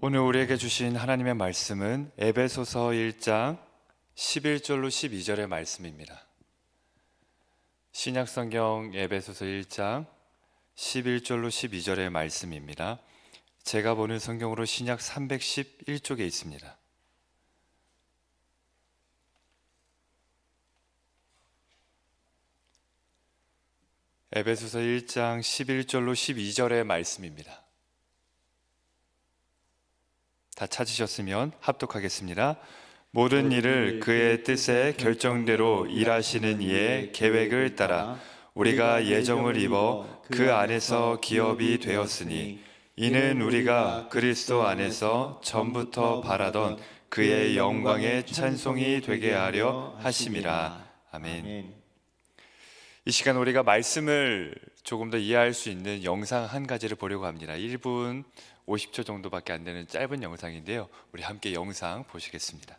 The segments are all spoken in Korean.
오늘 우리에게 주신 하나님의 말씀은 에베소서 1장 11절로 12절의 말씀입니다. 신약성경 에베소서 1장 11절로 12절의 말씀입니다. 제가 보는 성경으로 신약 311쪽에 있습니다. 에베소서 1장 11절로 12절의 말씀입니다. 다 찾으셨으면 합독하겠습니다. 모든 일을 그의 뜻에 결정대로 일하시는 이의 계획을 따라 우리가 예정을 입어 그 안에서 기업이 되었으니 이는 우리가 그리스도 안에서 전부터 바라던 그의 영광의 찬송이 되게 하려 하심이라. 아멘. 이 시간 우리가 말씀을 조금 더 이해할 수 있는 영상 한 가지를 보려고 합니다. 1분 50초 정도밖에 안 되는 짧은 영상인데요. 우리 함께 영상 보시겠습니다.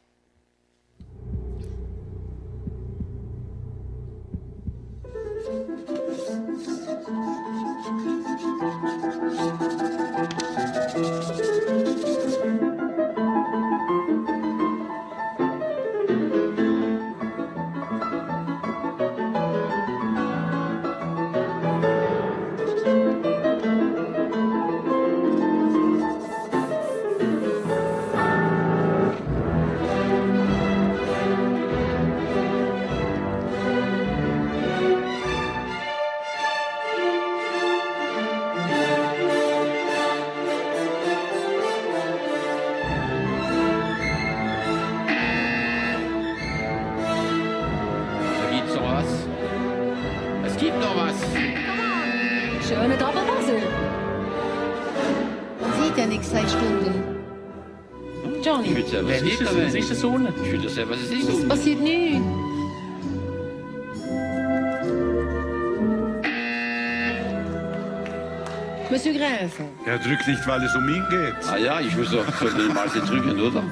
Es gibt noch was. Schöne Doppelpuzzle. Sieht ja nichts, 2 Stunden. Johnny, Bitte, was ist das? Was ist das so? Ich will das selber sehen. Es passiert nichts. Monsieur Gräfe, Er drückt nicht, weil es um ihn geht. Ah ja, ich muss doch für den mal drücken, oder?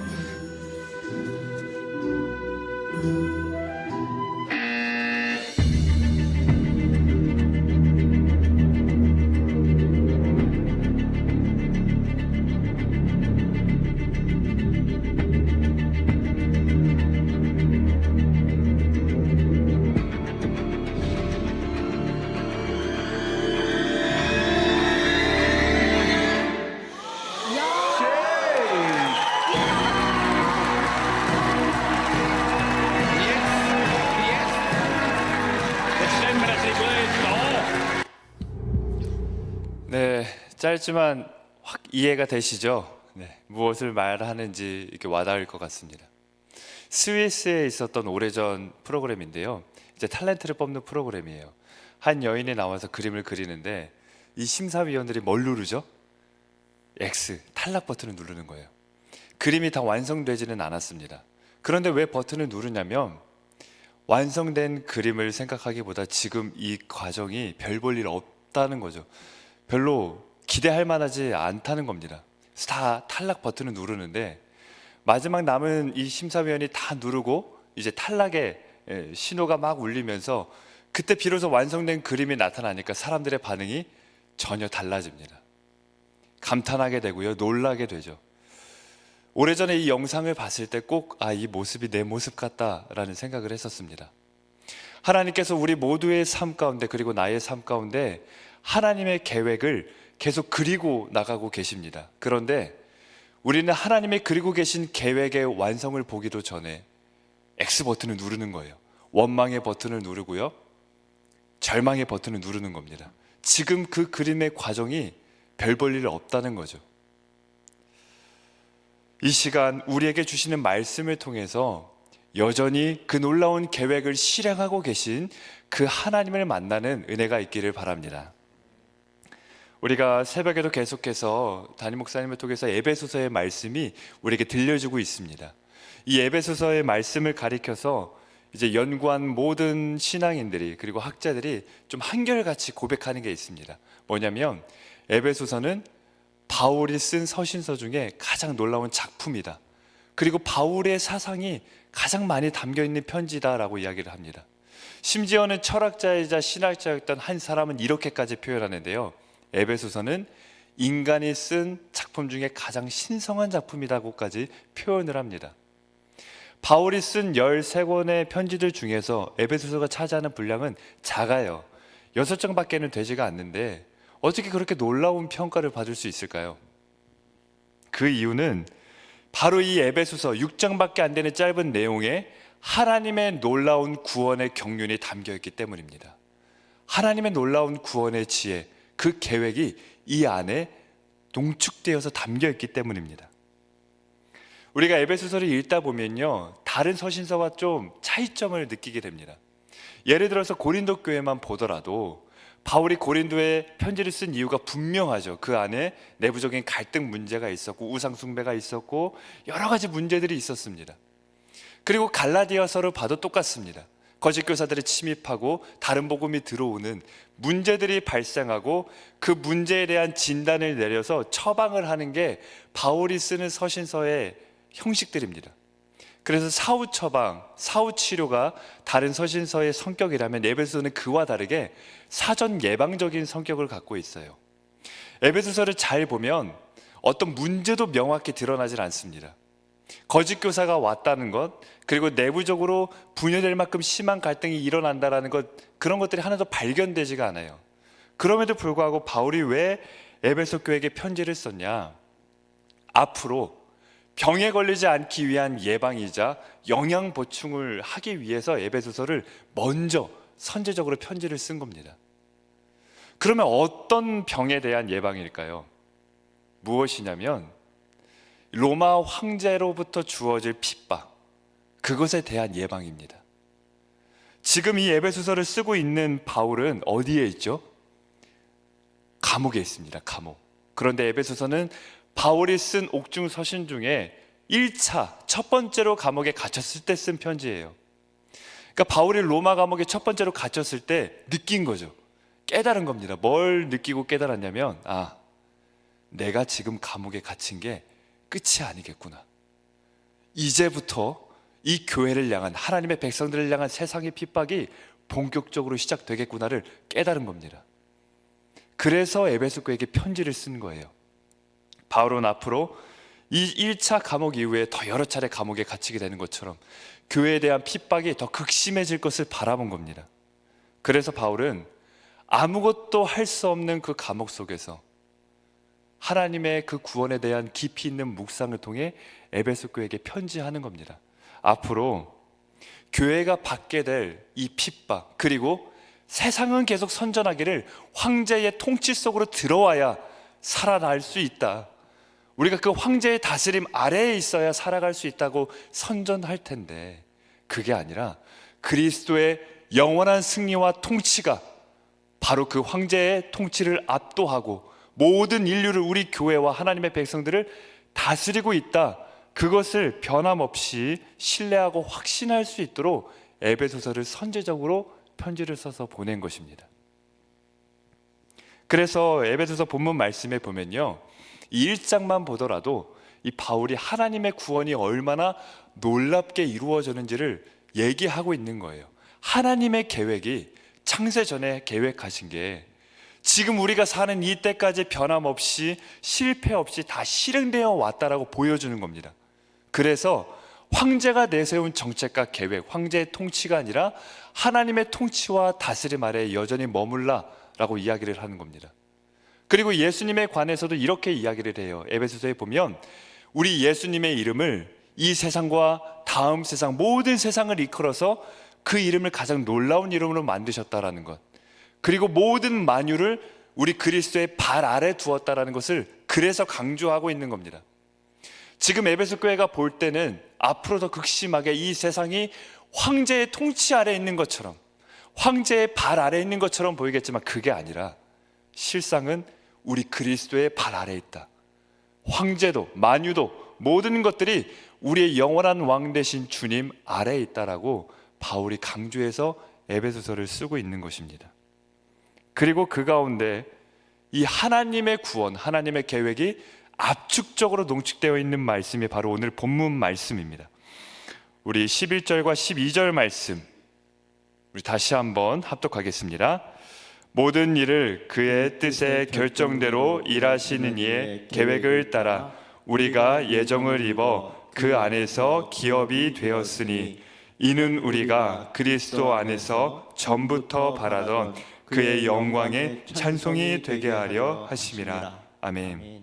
네, 짧지만 확 이해가 되시죠? 네, 무엇을 말하는지 이렇게 와닿을 것 같습니다. 스위스에 있었던 오래전 프로그램인데요. 이제 탤런트를 뽑는 프로그램이에요. 한 여인이 나와서 그림을 그리는데 이 심사위원들이 뭘 누르죠? X, 탈락 버튼을 누르는 거예요. 그림이 다 완성되지는 않았습니다. 그런데 왜 버튼을 누르냐면 완성된 그림을 생각하기보다 지금 이 과정이 별 볼 일 없다는 거죠. 별로 기대할 만하지 않다는 겁니다. 그래서 다 탈락 버튼을 누르는데 마지막 남은 이 심사위원이 다 누르고 이제 탈락의 신호가 막 울리면서 그때 비로소 완성된 그림이 나타나니까 사람들의 반응이 전혀 달라집니다. 감탄하게 되고요, 놀라게 되죠. 오래전에 이 영상을 봤을 때 꼭 이 모습이 내 모습 같다라는 생각을 했었습니다. 하나님께서 우리 모두의 삶 가운데 그리고 나의 삶 가운데 하나님의 계획을 계속 그리고 나가고 계십니다. 그런데 우리는 하나님의 그리고 계신 계획의 완성을 보기도 전에 X 버튼을 누르는 거예요. 원망의 버튼을 누르고요, 절망의 버튼을 누르는 겁니다. 지금 그 그림의 과정이 별 볼 일 없다는 거죠. 이 시간 우리에게 주시는 말씀을 통해서 여전히 그 놀라운 계획을 실행하고 계신 그 하나님을 만나는 은혜가 있기를 바랍니다. 우리가 새벽에도 계속해서 담임 목사님을 통해서 에베소서의 말씀이 우리에게 들려주고 있습니다. 이 에베소서의 말씀을 가리켜서 이제 연구한 모든 신앙인들이 그리고 학자들이 좀 한결같이 고백하는 게 있습니다. 뭐냐면 에베소서는 바울이 쓴 서신서 중에 가장 놀라운 작품이다. 그리고 바울의 사상이 가장 많이 담겨있는 편지다라고 이야기를 합니다. 심지어는 철학자이자 신학자였던 한 사람은 이렇게까지 표현하는데요. 에베소서는 인간이 쓴 작품 중에 가장 신성한 작품이라고까지 표현을 합니다. 바울이 쓴 13권의 편지들 중에서 에베소서가 차지하는 분량은 작아요. 6장밖에는 되지가 않는데 어떻게 그렇게 놀라운 평가를 받을 수 있을까요? 그 이유는 바로 이 에베소서 6장밖에 안 되는 짧은 내용에 하나님의 놀라운 구원의 경륜이 담겨 있기 때문입니다. 하나님의 놀라운 구원의 지혜, 그 계획이 이 안에 농축되어서 담겨 있기 때문입니다. 우리가 에베소서를 읽다 보면요, 다른 서신서와 좀 차이점을 느끼게 됩니다. 예를 들어서 고린도 교회만 보더라도 바울이 고린도에 편지를 쓴 이유가 분명하죠. 그 안에 내부적인 갈등 문제가 있었고 우상 숭배가 있었고 여러 가지 문제들이 있었습니다. 그리고 갈라디아서를 봐도 똑같습니다. 거짓 교사들이 침입하고 다른 복음이 들어오는 문제들이 발생하고 그 문제에 대한 진단을 내려서 처방을 하는 게 바울이 쓰는 서신서의 형식들입니다. 그래서 사후 처방, 사후 치료가 다른 서신서의 성격이라면 에베소서는 그와 다르게 사전 예방적인 성격을 갖고 있어요. 에베소서를 잘 보면 어떤 문제도 명확히 드러나질 않습니다. 거짓 교사가 왔다는 것, 그리고 내부적으로 분열될 만큼 심한 갈등이 일어난다는 것, 그런 것들이 하나도 발견되지가 않아요. 그럼에도 불구하고 바울이 왜 에베소 교회에게 편지를 썼냐? 앞으로 병에 걸리지 않기 위한 예방이자 영양 보충을 하기 위해서 에베소서를 먼저 선제적으로 편지를 쓴 겁니다. 그러면 어떤 병에 대한 예방일까요? 무엇이냐면 로마 황제로부터 주어질 핍박, 그것에 대한 예방입니다. 지금 이 에베소서를 쓰고 있는 바울은 어디에 있죠? 감옥에 있습니다. 감옥. 그런데 에베소서는 바울이 쓴 옥중 서신 중에 1차, 첫 번째로 감옥에 갇혔을 때 쓴 편지예요. 그러니까 바울이 로마 감옥에 첫 번째로 갇혔을 때 느낀 거죠. 깨달은 겁니다. 뭘 느끼고 깨달았냐면, 아, 내가 지금 감옥에 갇힌 게 끝이 아니겠구나. 이제부터 이 교회를 향한, 하나님의 백성들을 향한 세상의 핍박이 본격적으로 시작되겠구나를 깨달은 겁니다. 그래서 에베소 교회에게 편지를 쓴 거예요. 바울은 앞으로 이 1차 감옥 이후에 더 여러 차례 감옥에 갇히게 되는 것처럼 교회에 대한 핍박이 더 극심해질 것을 바라본 겁니다. 그래서 바울은 아무것도 할 수 없는 그 감옥 속에서 하나님의 그 구원에 대한 깊이 있는 묵상을 통해 에베소 교회에게 편지하는 겁니다. 앞으로 교회가 받게 될 이 핍박, 그리고 세상은 계속 선전하기를 황제의 통치 속으로 들어와야 살아날 수 있다. 우리가 그 황제의 다스림 아래에 있어야 살아갈 수 있다고 선전할 텐데, 그게 아니라 그리스도의 영원한 승리와 통치가 바로 그 황제의 통치를 압도하고 모든 인류를, 우리 교회와 하나님의 백성들을 다스리고 있다. 그것을 변함없이 신뢰하고 확신할 수 있도록 에베소서를 선제적으로 편지를 써서 보낸 것입니다. 그래서 에베소서 본문 말씀에 보면요, 이 1장만 보더라도 이 바울이 하나님의 구원이 얼마나 놀랍게 이루어졌는지를 얘기하고 있는 거예요. 하나님의 계획이 창세 전에 계획하신 게 지금 우리가 사는 이때까지 변함없이 실패 없이 다 실행되어 왔다라고 보여주는 겁니다. 그래서 황제가 내세운 정책과 계획, 황제의 통치가 아니라 하나님의 통치와 다스림 아래에 여전히 머물라라고 이야기를 하는 겁니다. 그리고 예수님에 관해서도 이렇게 이야기를 해요. 에베소서에 보면 우리 예수님의 이름을 이 세상과 다음 세상, 모든 세상을 이끌어서 그 이름을 가장 놀라운 이름으로 만드셨다라는 것, 그리고 모든 만유를 우리 그리스도의 발 아래 두었다라는 것을 그래서 강조하고 있는 겁니다. 지금 에베소 교회가 볼 때는 앞으로 더 극심하게 이 세상이 황제의 통치 아래에 있는 것처럼, 황제의 발 아래에 있는 것처럼 보이겠지만 그게 아니라 실상은 우리 그리스도의 발 아래에 있다. 황제도 만유도 모든 것들이 우리의 영원한 왕 되신 주님 아래에 있다라고 바울이 강조해서 에베소서를 쓰고 있는 것입니다. 그리고 그 가운데 이 하나님의 구원, 하나님의 계획이 압축적으로 농축되어 있는 말씀이 바로 오늘 본문 말씀입니다. 우리 11절과 12절 말씀, 우리 다시 한번 합독하겠습니다. 모든 일을 그의 뜻의 결정대로 일하시는 이의 계획을 따라 우리가 예정을 입어 그 안에서 기업이 되었으니 이는 우리가 그리스도 안에서 전부터 바라던 그의 영광의 찬송이 되게 하려 하심이라. 아멘.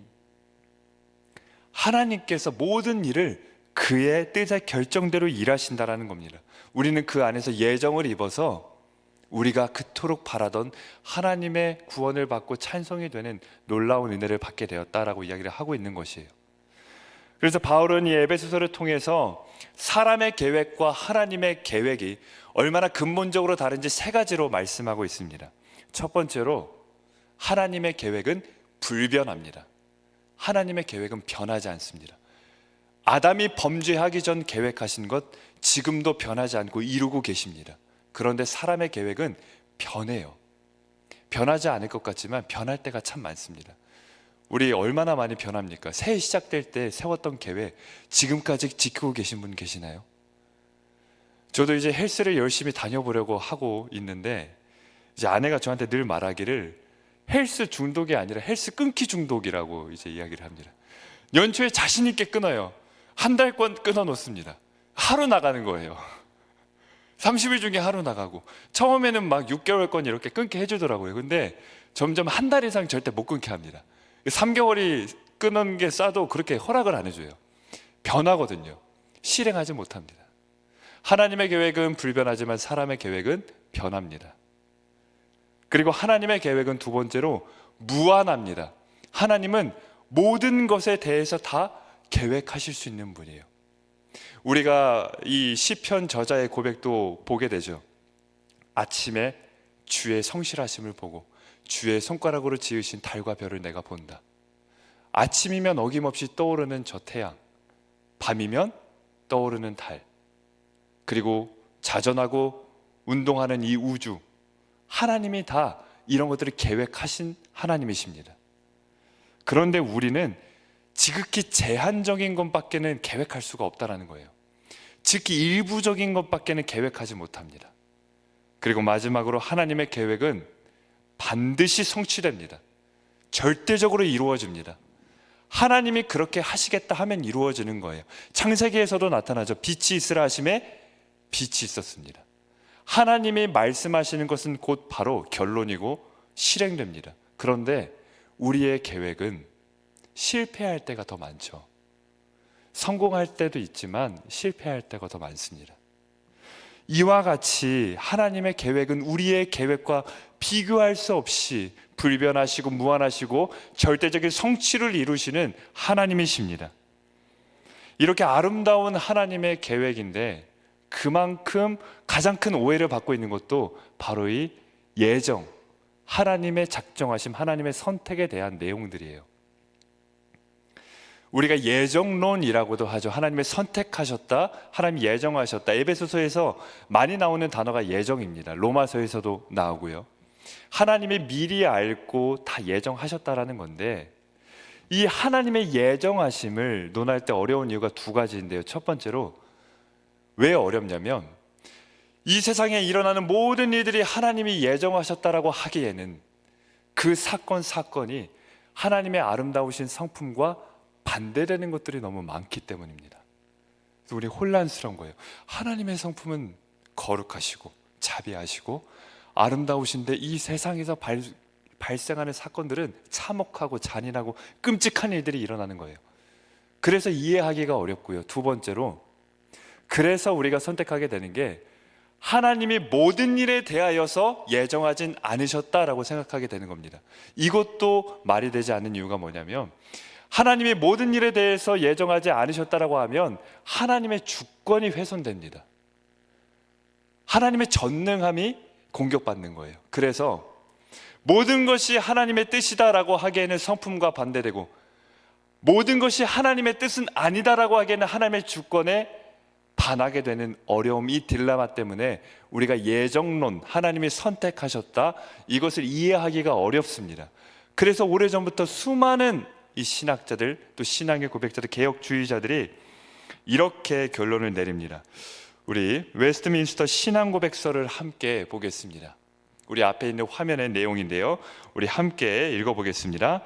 하나님께서 모든 일을 그의 뜻의 결정대로 일하신다라는 겁니다. 우리는 그 안에서 예정을 입어서 우리가 그토록 바라던 하나님의 구원을 받고 찬송이 되는 놀라운 은혜를 받게 되었다라고 이야기를 하고 있는 것이에요. 그래서 바울은 이 에베소서를 통해서 사람의 계획과 하나님의 계획이 얼마나 근본적으로 다른지 세 가지로 말씀하고 있습니다. 첫 번째로 하나님의 계획은 불변합니다. 하나님의 계획은 변하지 않습니다. 아담이 범죄하기 전 계획하신 것 지금도 변하지 않고 이루고 계십니다. 그런데 사람의 계획은 변해요. 변하지 않을 것 같지만 변할 때가 참 많습니다. 우리 얼마나 많이 변합니까? 새해 시작될 때 세웠던 계획 지금까지 지키고 계신 분 계시나요? 저도 이제 헬스를 열심히 다녀보려고 하고 있는데 이제 아내가 저한테 늘 말하기를 헬스 중독이 아니라 헬스 끊기 중독이라고 이제 이야기를 합니다. 연초에 자신 있게 끊어요. 한 달권 끊어 놓습니다. 하루 나가는 거예요. 30일 중에 하루 나가고 처음에는 막 6개월권 이렇게 끊게 해주더라고요. 근데 점점 한 달 이상 절대 못 끊게 합니다. 3개월이 끊은 게 싸도 그렇게 허락을 안 해줘요. 변하거든요. 실행하지 못합니다. 하나님의 계획은 불변하지만 사람의 계획은 변합니다. 그리고 하나님의 계획은 두 번째로 무한합니다. 하나님은 모든 것에 대해서 다 계획하실 수 있는 분이에요. 우리가 이 시편 저자의 고백도 보게 되죠. 아침에 주의 성실하심을 보고 주의 손가락으로 지으신 달과 별을 내가 본다. 아침이면 어김없이 떠오르는 저 태양, 밤이면 떠오르는 달, 그리고 자전하고 운동하는 이 우주, 하나님이 다 이런 것들을 계획하신 하나님이십니다. 그런데 우리는 지극히 제한적인 것밖에는 계획할 수가 없다는 거예요. 지극히 일부적인 것밖에는 계획하지 못합니다. 그리고 마지막으로 하나님의 계획은 반드시 성취됩니다. 절대적으로 이루어집니다. 하나님이 그렇게 하시겠다 하면 이루어지는 거예요. 창세기에서도 나타나죠. 빛이 있으라 하심에 빛이 있었습니다. 하나님이 말씀하시는 것은 곧 바로 결론이고 실행됩니다. 그런데 우리의 계획은 실패할 때가 더 많죠. 성공할 때도 있지만 실패할 때가 더 많습니다. 이와 같이 하나님의 계획은 우리의 계획과 비교할 수 없이 불변하시고 무한하시고 절대적인 성취를 이루시는 하나님이십니다. 이렇게 아름다운 하나님의 계획인데 그만큼 가장 큰 오해를 받고 있는 것도 바로 이 예정, 하나님의 작정하심, 하나님의 선택에 대한 내용들이에요. 우리가 예정론이라고도 하죠. 하나님의 선택하셨다, 하나님 예정하셨다. 에베소서에서 많이 나오는 단어가 예정입니다. 로마서에서도 나오고요. 하나님이 미리 알고 다 예정하셨다라는 건데, 이 하나님의 예정하심을 논할 때 어려운 이유가 두 가지인데요. 첫 번째로 왜 어렵냐면 이 세상에 일어나는 모든 일들이 하나님이 예정하셨다라고 하기에는 그 사건이 하나님의 아름다우신 성품과 반대되는 것들이 너무 많기 때문입니다. 그래서 우리 혼란스러운 거예요. 하나님의 성품은 거룩하시고 자비하시고 아름다우신데 이 세상에서 발생하는 사건들은 참혹하고 잔인하고 끔찍한 일들이 일어나는 거예요. 그래서 이해하기가 어렵고요. 두 번째로 그래서 우리가 선택하게 되는 게 하나님이 모든 일에 대하여서 예정하진 않으셨다라고 생각하게 되는 겁니다. 이것도 말이 되지 않는 이유가 뭐냐면 하나님이 모든 일에 대해서 예정하지 않으셨다라고 하면 하나님의 주권이 훼손됩니다. 하나님의 전능함이 공격받는 거예요. 그래서 모든 것이 하나님의 뜻이다라고 하기에는 성품과 반대되고 모든 것이 하나님의 뜻은 아니다라고 하기에는 하나님의 주권에 반하게 되는 어려움, 이 딜레마 때문에 우리가 예정론, 하나님이 선택하셨다, 이것을 이해하기가 어렵습니다. 그래서 오래전부터 수많은 이 신학자들, 또 신앙의 고백자들, 개혁주의자들이 이렇게 결론을 내립니다. 우리 웨스트민스터 신앙고백서를 함께 보겠습니다. 우리 앞에 있는 화면의 내용인데요. 우리 함께 읽어보겠습니다.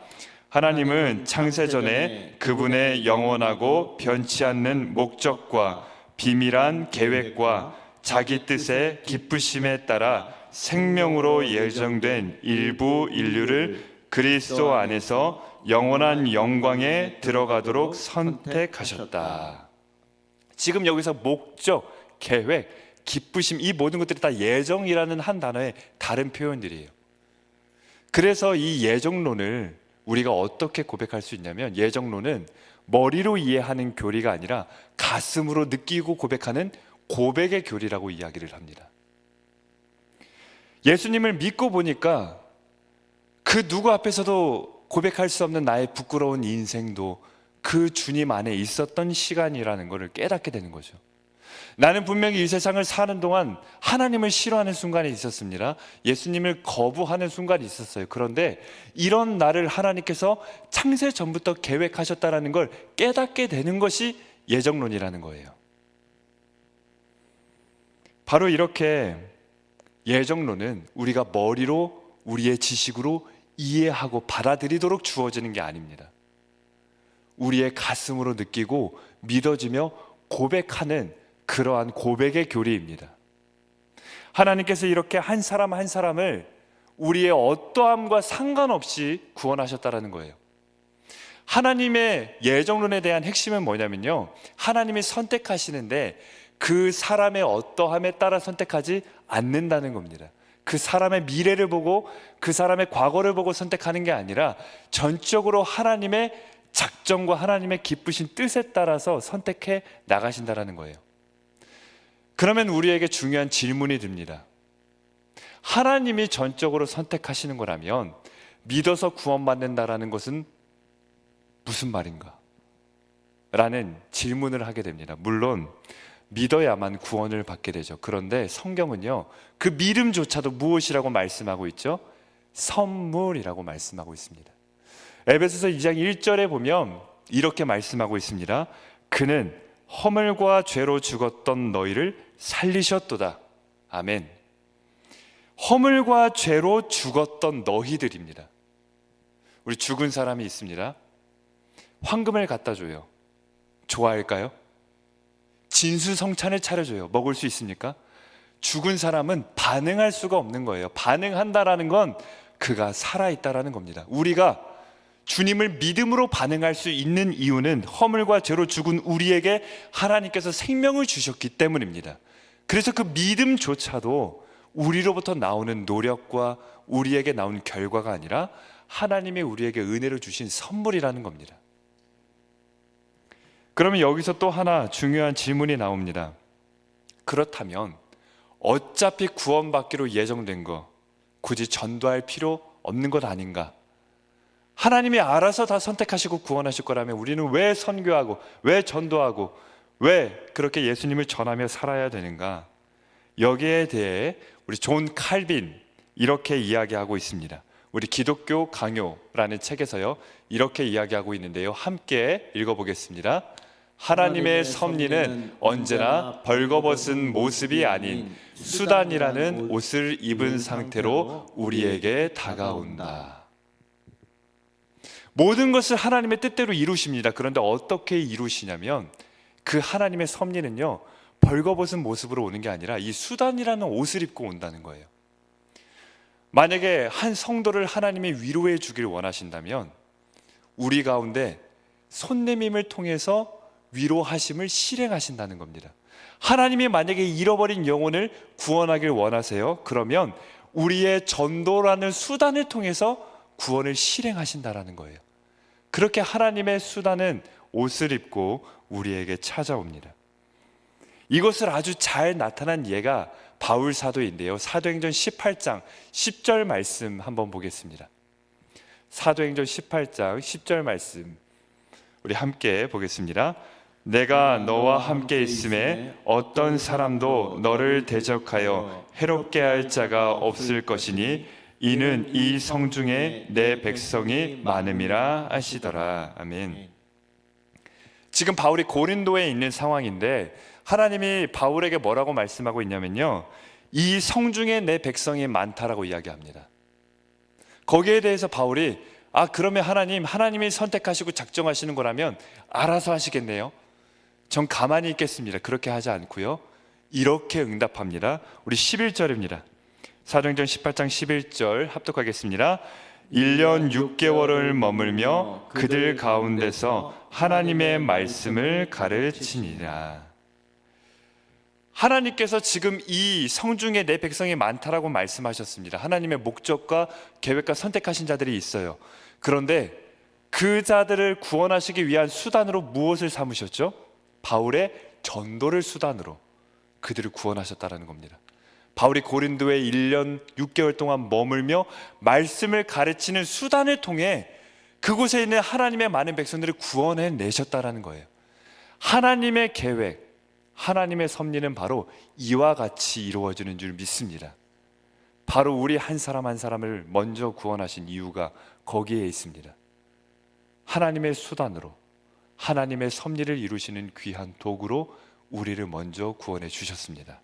하나님은 창세전에 그분의 영원하고 변치 않는 목적과 비밀한 계획과 자기 뜻의 기쁘심에 따라 생명으로 예정된 일부 인류를 그리스도 안에서 영원한 영광에 들어가도록 선택하셨다. 지금 여기서 목적, 계획, 기쁘심, 이 모든 것들이 다 예정이라는 한 단어의 다른 표현들이에요. 그래서 이 예정론을 우리가 어떻게 고백할 수 있냐면, 예정론은 머리로 이해하는 교리가 아니라 가슴으로 느끼고 고백하는 고백의 교리라고 이야기를 합니다. 예수님을 믿고 보니까 그 누구 앞에서도 고백할 수 없는 나의 부끄러운 인생도 그 주님 안에 있었던 시간이라는 것을 깨닫게 되는 거죠. 나는 분명히 이 세상을 사는 동안 하나님을 싫어하는 순간이 있었습니다. 예수님을 거부하는 순간이 있었어요. 그런데 이런 나를 하나님께서 창세 전부터 계획하셨다는 걸 깨닫게 되는 것이 예정론이라는 거예요. 바로 이렇게 예정론은 우리가 머리로, 우리의 지식으로 이해하고 받아들이도록 주어지는 게 아닙니다. 우리의 가슴으로 느끼고 믿어지며 고백하는 그러한 고백의 교리입니다. 하나님께서 이렇게 한 사람 한 사람을 우리의 어떠함과 상관없이 구원하셨다는 거예요. 하나님의 예정론에 대한 핵심은 뭐냐면요, 하나님이 선택하시는데 그 사람의 어떠함에 따라 선택하지 않는다는 겁니다. 그 사람의 미래를 보고 그 사람의 과거를 보고 선택하는 게 아니라 전적으로 하나님의 작정과 하나님의 기쁘신 뜻에 따라서 선택해 나가신다는 거예요. 그러면 우리에게 중요한 질문이 듭니다. 하나님이 전적으로 선택하시는 거라면 믿어서 구원받는다라는 것은 무슨 말인가? 라는 질문을 하게 됩니다. 물론 믿어야만 구원을 받게 되죠. 그런데 성경은요, 그 믿음조차도 무엇이라고 말씀하고 있죠? 선물이라고 말씀하고 있습니다. 에베소서 2장 1절에 보면 이렇게 말씀하고 있습니다. 그는 허물과 죄로 죽었던 너희를 살리셨도다. 아멘. 허물과 죄로 죽었던 너희들입니다. 우리 죽은 사람이 있습니다. 황금을 갖다 줘요. 좋아할까요? 진수성찬을 차려줘요. 먹을 수 있습니까? 죽은 사람은 반응할 수가 없는 거예요. 반응한다라는 건 그가 살아있다라는 겁니다. 우리가 주님을 믿음으로 반응할 수 있는 이유는 허물과 죄로 죽은 우리에게 하나님께서 생명을 주셨기 때문입니다. 그래서 그 믿음조차도 우리로부터 나오는 노력과 우리에게 나온 결과가 아니라 하나님이 우리에게 은혜로 주신 선물이라는 겁니다. 그러면 여기서 또 하나 중요한 질문이 나옵니다. 그렇다면 어차피 구원받기로 예정된 거 굳이 전도할 필요 없는 것 아닌가? 하나님이 알아서 다 선택하시고 구원하실 거라면 우리는 왜 선교하고 왜 전도하고 왜 그렇게 예수님을 전하며 살아야 되는가? 여기에 대해 우리 존 칼빈 이렇게 이야기하고 있습니다. 우리 기독교 강요라는 책에서요 이렇게 이야기하고 있는데요, 함께 읽어보겠습니다. 하나님의 섭리는 언제나 벌거벗은 모습이 아닌 수단이라는 옷을 입은 상태로 우리에게 다가온다. 모든 것을 하나님의 뜻대로 이루십니다. 그런데 어떻게 이루시냐면 그 하나님의 섭리는요 벌거벗은 모습으로 오는 게 아니라 이 수단이라는 옷을 입고 온다는 거예요. 만약에 한 성도를 하나님이 위로해 주길 원하신다면 우리 가운데 손내밈을 통해서 위로하심을 실행하신다는 겁니다. 하나님이 만약에 잃어버린 영혼을 구원하길 원하세요. 그러면 우리의 전도라는 수단을 통해서 구원을 실행하신다라는 거예요. 그렇게 하나님의 수단은 옷을 입고 우리에게 찾아옵니다. 이것을 아주 잘 나타난 예가 바울 사도인데요, 사도행전 18장 10절 말씀 한번 보겠습니다. 사도행전 18장 10절 말씀 우리 함께 보겠습니다. 내가 너와 함께 있음에 어떤 사람도 너를 대적하여 해롭게 할 자가 없을 것이니 이는 이 성중에 내 백성이 많음이라 하시더라. 아멘. 지금 바울이 고린도에 있는 상황인데 하나님이 바울에게 뭐라고 말씀하고 있냐면요, 이 성중에 내 백성이 많다라고 이야기합니다. 거기에 대해서 바울이 그러면 하나님이 선택하시고 작정하시는 거라면 알아서 하시겠네요. 전 가만히 있겠습니다. 그렇게 하지 않고요. 이렇게 응답합니다. 우리 11절입니다. 사도행전 18장 11절 합독하겠습니다. 1년 6개월을 머물며 그들 가운데서 하나님의 말씀을 가르치니라. 하나님께서 지금 이 성중에 내 백성이 많다라고 말씀하셨습니다. 하나님의 목적과 계획과 선택하신 자들이 있어요. 그런데 그 자들을 구원하시기 위한 수단으로 무엇을 삼으셨죠? 바울의 전도를 수단으로 그들을 구원하셨다라는 겁니다. 바울이 고린도에 1년 6개월 동안 머물며 말씀을 가르치는 수단을 통해 그곳에 있는 하나님의 많은 백성들을 구원해 내셨다라는 거예요. 하나님의 계획, 하나님의 섭리는 바로 이와 같이 이루어지는 줄 믿습니다. 바로 우리 한 사람 한 사람을 먼저 구원하신 이유가 거기에 있습니다. 하나님의 수단으로 하나님의 섭리를 이루시는 귀한 도구로 우리를 먼저 구원해 주셨습니다.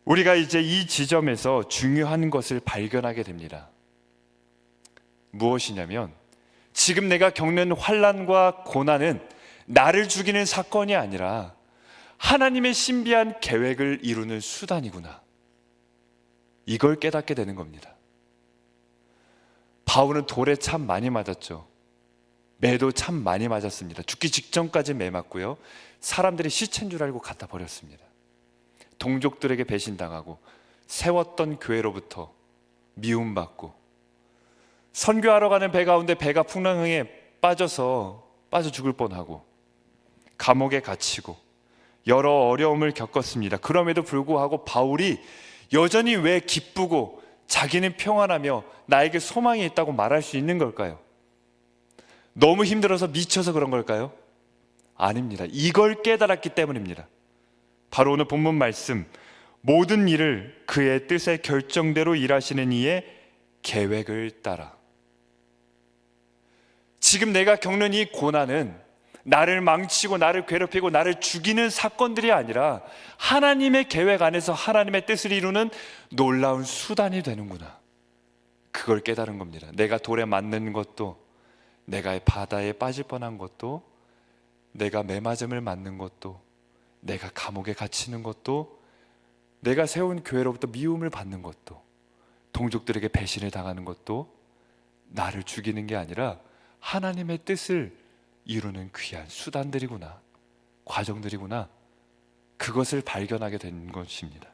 우리가 이제 이 지점에서 중요한 것을 발견하게 됩니다. 무엇이냐면 지금 내가 겪는 환난과 고난은 나를 죽이는 사건이 아니라 하나님의 신비한 계획을 이루는 수단이구나. 이걸 깨닫게 되는 겁니다. 바울은 돌에 참 많이 맞았죠. 매도 참 많이 맞았습니다. 죽기 직전까지 매 맞고요. 사람들이 시체인 줄 알고 갖다 버렸습니다. 동족들에게 배신당하고 세웠던 교회로부터 미움받고 선교하러 가는 배 가운데 배가 풍랑에 빠져 죽을 뻔하고 감옥에 갇히고 여러 어려움을 겪었습니다. 그럼에도 불구하고 바울이 여전히 왜 기쁘고 자기는 평안하며 나에게 소망이 있다고 말할 수 있는 걸까요? 너무 힘들어서 미쳐서 그런 걸까요? 아닙니다. 이걸 깨달았기 때문입니다. 바로 오늘 본문 말씀, 모든 일을 그의 뜻의 결정대로 일하시는 이의 계획을 따라. 지금 내가 겪는 이 고난은 나를 망치고 나를 괴롭히고 나를 죽이는 사건들이 아니라 하나님의 계획 안에서 하나님의 뜻을 이루는 놀라운 수단이 되는구나. 그걸 깨달은 겁니다. 내가 돌에 맞는 것도, 내가 바다에 빠질 뻔한 것도, 내가 매맞음을 맞는 것도, 내가 감옥에 갇히는 것도, 내가 세운 교회로부터 미움을 받는 것도, 동족들에게 배신을 당하는 것도 나를 죽이는 게 아니라 하나님의 뜻을 이루는 귀한 수단들이구나, 과정들이구나. 그것을 발견하게 된 것입니다.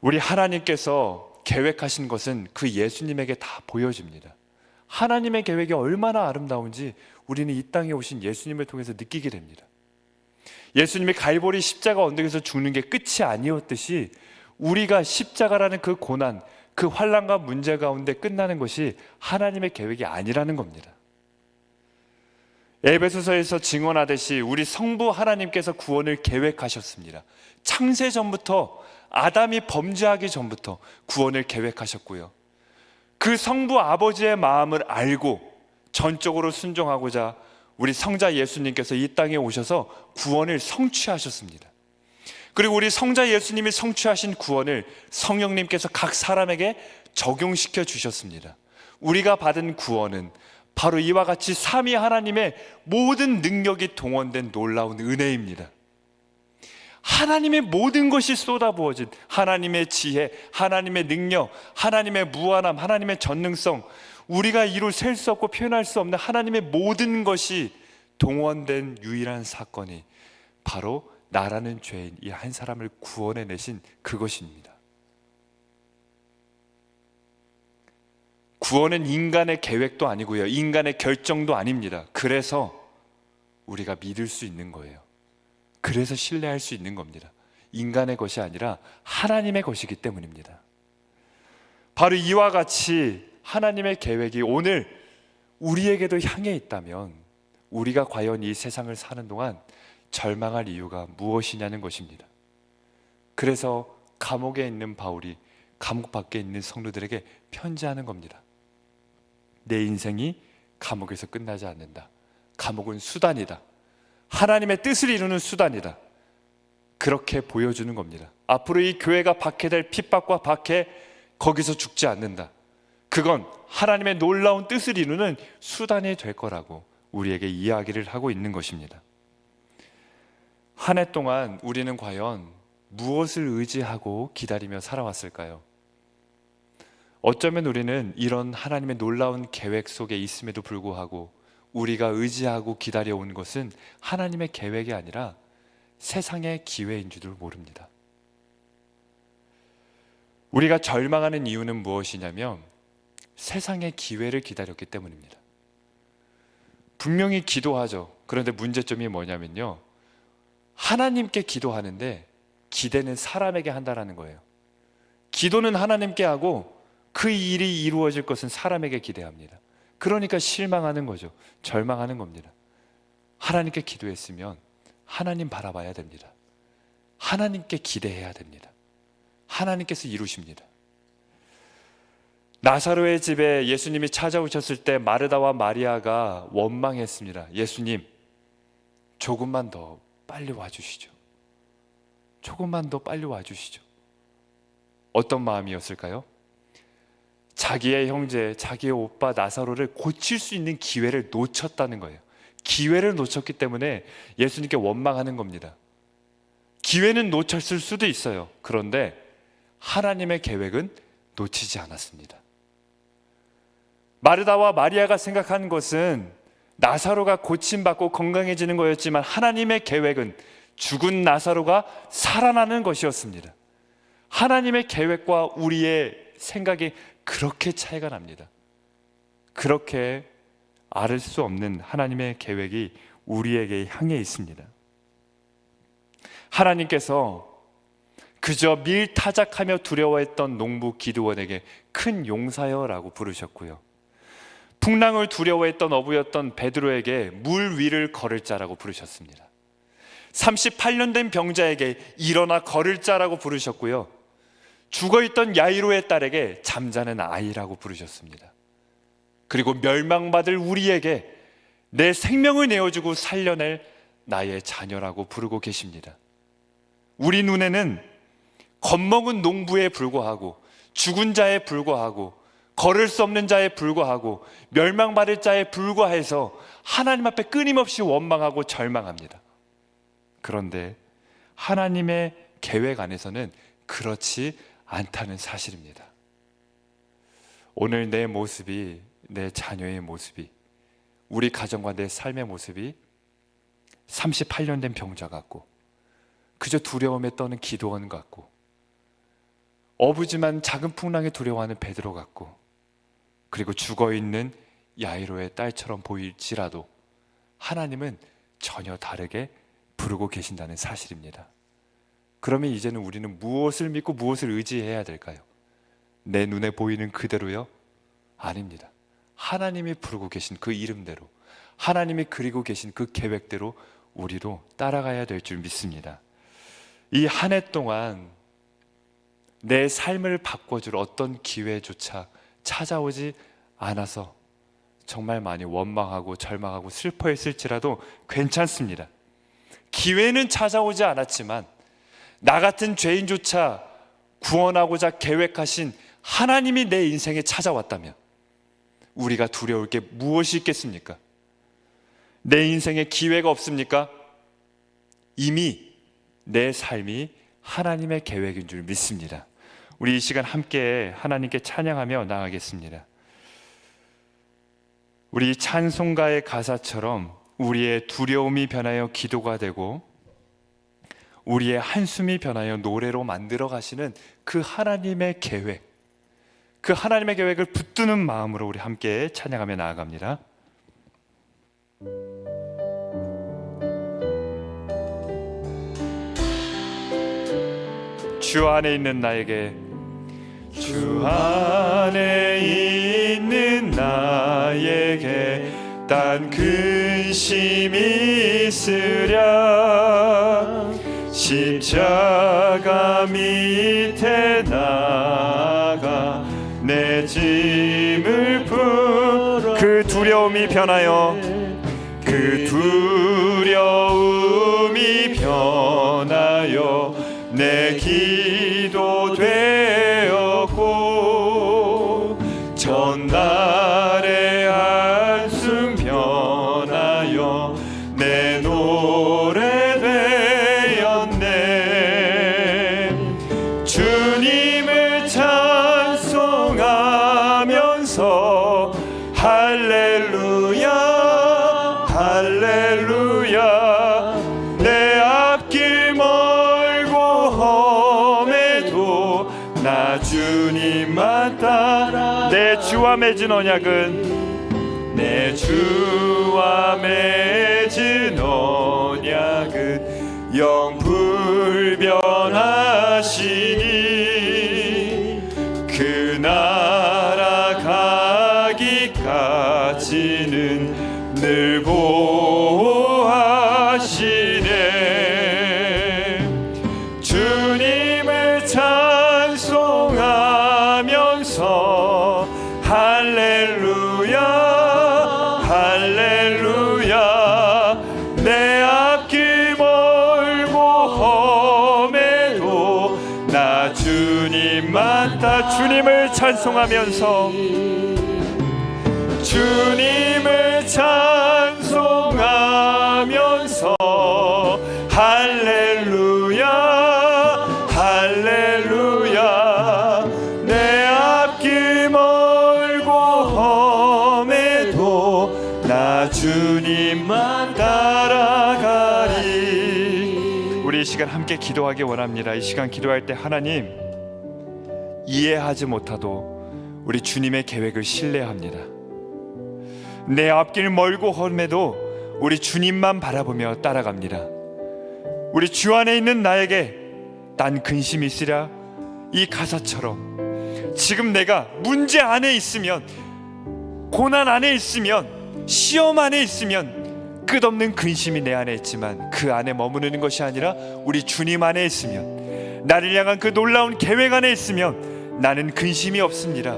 우리 하나님께서 계획하신 것은 그 예수님에게 다 보여집니다. 하나님의 계획이 얼마나 아름다운지 우리는 이 땅에 오신 예수님을 통해서 느끼게 됩니다. 예수님이 갈보리 십자가 언덕에서 죽는 게 끝이 아니었듯이 우리가 십자가라는 그 고난, 그 환난과 문제 가운데 끝나는 것이 하나님의 계획이 아니라는 겁니다. 에베소서에서 증언하듯이 우리 성부 하나님께서 구원을 계획하셨습니다. 창세 전부터, 아담이 범죄하기 전부터 구원을 계획하셨고요. 그 성부 아버지의 마음을 알고 전적으로 순종하고자 우리 성자 예수님께서 이 땅에 오셔서 구원을 성취하셨습니다. 그리고 우리 성자 예수님이 성취하신 구원을 성령님께서 각 사람에게 적용시켜 주셨습니다. 우리가 받은 구원은 바로 이와 같이 삼위 하나님의 모든 능력이 동원된 놀라운 은혜입니다. 하나님의 모든 것이 쏟아부어진 하나님의 지혜, 하나님의 능력, 하나님의 무한함, 하나님의 전능성, 우리가 이루 셀 수 없고 표현할 수 없는 하나님의 모든 것이 동원된 유일한 사건이 바로 나라는 죄인 이 한 사람을 구원해 내신 그것입니다. 구원은 인간의 계획도 아니고요, 인간의 결정도 아닙니다. 그래서 우리가 믿을 수 있는 거예요. 그래서 신뢰할 수 있는 겁니다. 인간의 것이 아니라 하나님의 것이기 때문입니다. 바로 이와 같이 하나님의 계획이 오늘 우리에게도 향해 있다면 우리가 과연 이 세상을 사는 동안 절망할 이유가 무엇이냐는 것입니다. 그래서 감옥에 있는 바울이 감옥 밖에 있는 성도들에게 편지하는 겁니다. 내 인생이 감옥에서 끝나지 않는다. 감옥은 수단이다. 하나님의 뜻을 이루는 수단이다. 그렇게 보여주는 겁니다. 앞으로 이 교회가 받게 될 핍박과 박해, 거기서 죽지 않는다. 그건 하나님의 놀라운 뜻을 이루는 수단이 될 거라고 우리에게 이야기를 하고 있는 것입니다. 한 해 동안 우리는 과연 무엇을 의지하고 기다리며 살아왔을까요? 어쩌면 우리는 이런 하나님의 놀라운 계획 속에 있음에도 불구하고 우리가 의지하고 기다려온 것은 하나님의 계획이 아니라 세상의 기회인 줄도 모릅니다. 우리가 절망하는 이유는 무엇이냐면 세상의 기회를 기다렸기 때문입니다. 분명히 기도하죠. 그런데 문제점이 뭐냐면요, 하나님께 기도하는데 기대는 사람에게 한다라는 거예요. 기도는 하나님께 하고 그 일이 이루어질 것은 사람에게 기대합니다. 그러니까 실망하는 거죠. 절망하는 겁니다. 하나님께 기도했으면 하나님 바라봐야 됩니다. 하나님께 기대해야 됩니다. 하나님께서 이루십니다. 나사로의 집에 예수님이 찾아오셨을 때 마르다와 마리아가 원망했습니다. 예수님, 조금만 더 빨리 와주시죠. 조금만 더 빨리 와주시죠. 어떤 마음이었을까요? 자기의 형제, 자기의 오빠 나사로를 고칠 수 있는 기회를 놓쳤다는 거예요. 기회를 놓쳤기 때문에 예수님께 원망하는 겁니다. 기회는 놓쳤을 수도 있어요. 그런데 하나님의 계획은 놓치지 않았습니다. 마르다와 마리아가 생각한 것은 나사로가 고침받고 건강해지는 거였지만 하나님의 계획은 죽은 나사로가 살아나는 것이었습니다. 하나님의 계획과 우리의 생각이 그렇게 차이가 납니다. 그렇게 알 수 없는 하나님의 계획이 우리에게 향해 있습니다. 하나님께서 그저 밀타작하며 두려워했던 농부 기드원에게 큰 용사여라고 부르셨고요, 풍랑을 두려워했던 어부였던 베드로에게 물 위를 걸을 자라고 부르셨습니다. 38년 된 병자에게 일어나 걸을 자라고 부르셨고요, 죽어있던 야이로의 딸에게 잠자는 아이라고 부르셨습니다. 그리고 멸망받을 우리에게 내 생명을 내어주고 살려낼 나의 자녀라고 부르고 계십니다. 우리 눈에는 겁먹은 농부에 불과하고 죽은 자에 불과하고 걸을 수 없는 자에 불과하고 멸망받을 자에 불과해서 하나님 앞에 끊임없이 원망하고 절망합니다. 그런데 하나님의 계획 안에서는 그렇지 않다는 사실입니다. 오늘 내 모습이, 내 자녀의 모습이, 우리 가정과 내 삶의 모습이 38년 된 병자 같고 그저 두려움에 떠는 기도원 같고 어부지만 작은 풍랑에 두려워하는 베드로 같고 그리고 죽어있는 야이로의 딸처럼 보일지라도 하나님은 전혀 다르게 부르고 계신다는 사실입니다. 그러면 이제는 우리는 무엇을 믿고 무엇을 의지해야 될까요? 내 눈에 보이는 그대로요? 아닙니다. 하나님이 부르고 계신 그 이름대로, 하나님이 그리고 계신 그 계획대로 우리도 따라가야 될 줄 믿습니다. 이 한 해 동안 내 삶을 바꿔줄 어떤 기회조차 찾아오지 않아서 정말 많이 원망하고 절망하고 슬퍼했을지라도 괜찮습니다. 기회는 찾아오지 않았지만 나 같은 죄인조차 구원하고자 계획하신 하나님이 내 인생에 찾아왔다면 우리가 두려울 게 무엇이 있겠습니까? 내 인생에 기회가 없습니까? 이미 내 삶이 하나님의 계획인 줄 믿습니다. 우리 이 시간 함께 하나님께 찬양하며 나아가겠습니다. 우리 찬송가의 가사처럼 우리의 두려움이 변하여 기도가 되고 우리의 한숨이 변하여 노래로 만들어 가시는 그 하나님의 계획, 그 하나님의 계획을 붙드는 마음으로 우리 함께 찬양하며 나아갑니다. 주 안에 있는 나에게, 주 안에 있는 나에게 딴 근심이 있으랴. 십자가 밑에 나가 내 짐을 풀어 그 두려움이 변하여 그 두려움이 변하여 내 기도 되었고 전날의 한숨 변하여 내 노래 되었네. 주님을 찬송하면서 할렐루야 할렐루야. 내 앞길 멀고 험해도 나 주님만 따라. 내 주와 맺은 언약은 내 주와 맺은 언약은 영불변하시니 그 나라 가기까지는 늘 보호하시네. 주님을 찬송하면서 할렐루야 할렐루야. 내 앞길 멀고 험해도 나 주님만 따라. 주님을 찬송하면서 주님을 찬송하면서 할렐루야 할렐루야. 내 앞길 멀고 험해도 나 주님만 따라가리. 우리 이 시간 함께 기도하기 원합니다. 이 시간 기도할 때 하나님, 이해하지 못하도 우리 주님의 계획을 신뢰합니다. 내 앞길 멀고 험해도 우리 주님만 바라보며 따라갑니다. 우리 주 안에 있는 나에게 난 근심이 있으랴, 이 가사처럼 지금 내가 문제 안에 있으면, 고난 안에 있으면, 시험 안에 있으면 끝없는 근심이 내 안에 있지만 그 안에 머무르는 것이 아니라 우리 주님 안에 있으면, 나를 향한 그 놀라운 계획 안에 있으면 나는 근심이 없습니다.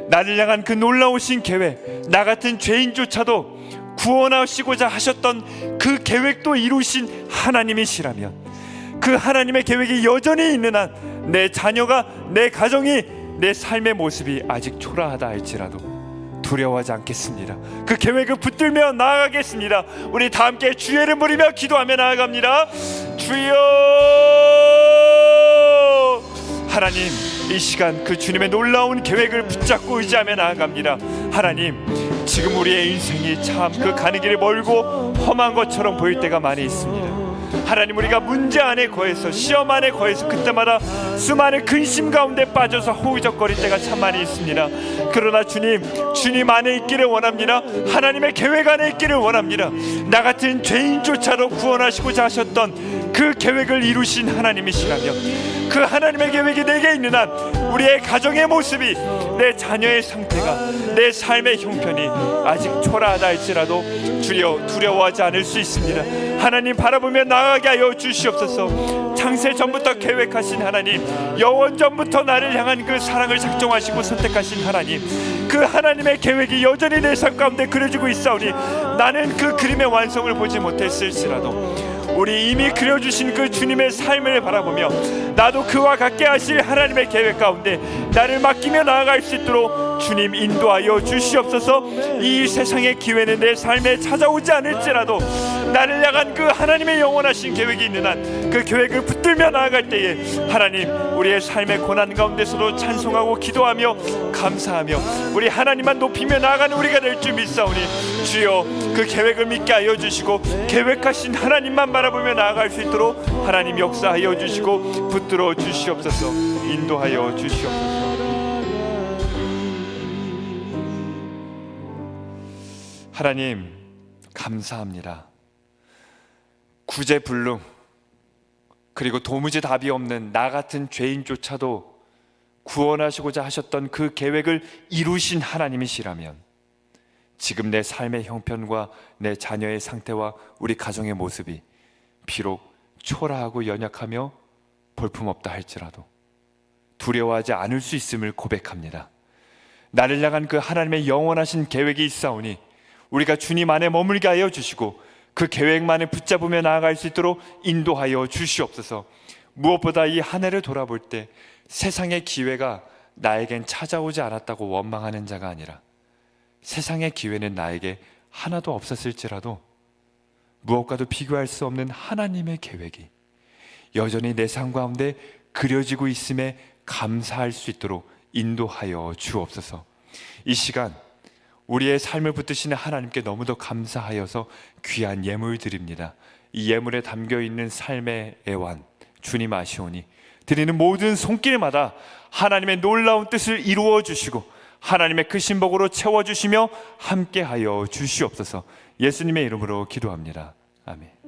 나를 향한 그 놀라우신 계획, 나 같은 죄인조차도 구원하시고자 하셨던 그 계획도 이루신 하나님이시라면, 그 하나님의 계획이 여전히 있는 한 내 자녀가, 내 가정이, 내 삶의 모습이 아직 초라하다 할지라도 두려워하지 않겠습니다. 그 계획을 붙들며 나아가겠습니다. 우리 다 함께 주의 이름 부르며 기도하며 나아갑니다. 주여, 하나님, 이 시간 그 주님의 놀라운 계획을 붙잡고 의지하며 나아갑니다. 하나님, 지금 우리의 인생이 참 그 가는 길이 멀고 험한 것처럼 보일 때가 많이 있습니다. 하나님, 우리가 문제 안에 거해서, 시험 안에 거해서 그때마다 수많은 근심 가운데 빠져서 호의적거릴 때가 참 많이 있습니다. 그러나 주님 안에 있기를 원합니다. 하나님의 계획 안에 있기를 원합니다. 나 같은 죄인조차도 구원하시고자 하셨던 그 계획을 이루신 하나님이시라면, 그 하나님의 계획이 내게 있는 한 우리의 가정의 모습이, 내 자녀의 상태가, 내 삶의 형편이 아직 초라하다 할지라도 주여 두려워하지 않을 수 있습니다. 하나님 바라보며 나아가게 하여 주시옵소서. 창세 전부터 계획하신 하나님, 영원 전부터 나를 향한 그 사랑을 작정하시고 선택하신 하나님, 그 하나님의 계획이 여전히 내 삶 가운데 그려지고 있사오니 나는 그 그림의 완성을 보지 못했을지라도 우리 이미 그려주신 그 주님의 삶을 바라보며 나도 그와 같게 하실 하나님의 계획 가운데 나를 맡기며 나아갈 수 있도록 주님 인도하여 주시옵소서. 이 세상의 기회는 내 삶에 찾아오지 않을지라도 나를 향한 그 하나님의 영원하신 계획이 있는 한 그 계획을 붙들며 나아갈 때에 하나님, 우리의 삶의 고난 가운데서도 찬송하고 기도하며 감사하며 우리 하나님만 높이며 나아가는 우리가 될 줄 믿사오니 주여, 그 계획을 믿게 하여 주시고 계획하신 하나님만 바라보며 나아갈 수 있도록 하나님 역사하여 주시고 붙들어 주시옵소서. 인도하여 주시옵소서. 하나님 감사합니다. 구제불능, 그리고 도무지 답이 없는 나 같은 죄인조차도 구원하시고자 하셨던 그 계획을 이루신 하나님이시라면 지금 내 삶의 형편과 내 자녀의 상태와 우리 가정의 모습이 비록 초라하고 연약하며 볼품없다 할지라도 두려워하지 않을 수 있음을 고백합니다. 나를 향한 그 하나님의 영원하신 계획이 있사오니 우리가 주님 안에 머물게 하여 주시고 그 계획만을 붙잡으며 나아갈 수 있도록 인도하여 주시옵소서. 무엇보다 이 한 해를 돌아볼 때 세상의 기회가 나에겐 찾아오지 않았다고 원망하는 자가 아니라 세상의 기회는 나에게 하나도 없었을지라도 무엇과도 비교할 수 없는 하나님의 계획이 여전히 내 삶 가운데 그려지고 있음에 감사할 수 있도록 인도하여 주옵소서. 이 시간 우리의 삶을 붙드시는 하나님께 너무도 감사하여서 귀한 예물 드립니다. 이 예물에 담겨있는 삶의 애완 주님 아시오니 드리는 모든 손길마다 하나님의 놀라운 뜻을 이루어 주시고 하나님의 크신 복으로 채워주시며 함께하여 주시옵소서. 예수님의 이름으로 기도합니다. 아멘.